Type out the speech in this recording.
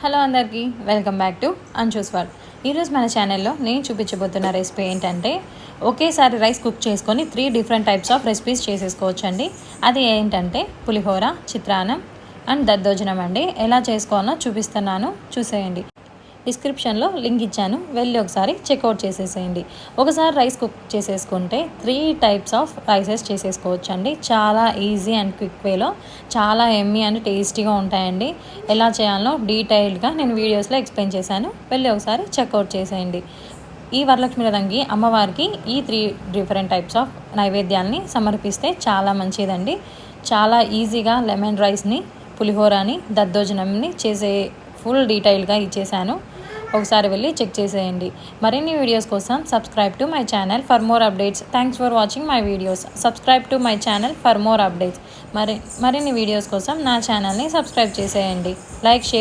Hello అందరికీ welcome back to అంచూస్ world. ఈరోజు మన ఛానల్లో నేను చూపించబోతున్న రెసిపీ ఏంటంటే ఒకేసారి రైస్ కుక్ చేసుకొని 3 డిఫరెంట్ టైప్స్ ఆఫ్ రెసిపీస్ చేసేసుకోవచ్చండి. అది ఏంటంటే పులిహోర, చిత్రాన్నం అండ్ దద్దోజనం అండి. ఎలా చేసుకోవాలో చూపిస్తున్నాను, చూసేయండి. డిస్క్రిప్షన్లో లింక్ ఇచ్చాను, వెళ్ళి ఒకసారి చెక్అవుట్ చేసేసేయండి. ఒకసారి రైస్ కుక్ చేసేసుకుంటే 3 టైప్స్ ఆఫ్ రైసెస్ చేసేసుకోవచ్చండి. చాలా ఈజీ అండ్ క్విక్ వేలో చాలా ఎమ్మీ అండ్ టేస్టీగా ఉంటాయండి. ఎలా చేయాలో డీటెయిల్డ్గా నేను వీడియోస్లో ఎక్స్ప్లెయిన్ చేశాను, వెళ్ళి ఒకసారి చెక్అవుట్ చేసేయండి. ఈ వరలక్ష్మి వ్రతంకి అమ్మవారికి ఈ 3 డిఫరెంట్ టైప్స్ ఆఫ్ నైవేద్యాలని సమర్పిస్తే చాలా మంచిదండి. చాలా ఈజీగా లెమన్ రైస్ని, పులిహోరని, దద్దోజనంని చేసే ఫుల్ డీటెయిల్గా ఇచ్చేసాను. ఒకసారి వెళ్ళి చెక్ చేసేయండి. మరిన్ని వీడియోస్ కోసం subscribe to my channel for more updates. Thanks for watching my videos. Subscribe to my channel for more updates. మరిన్ని వీడియోస్ కోసం నా ఛానల్ని సబ్స్క్రైబ్ చేసేయండి. Like, share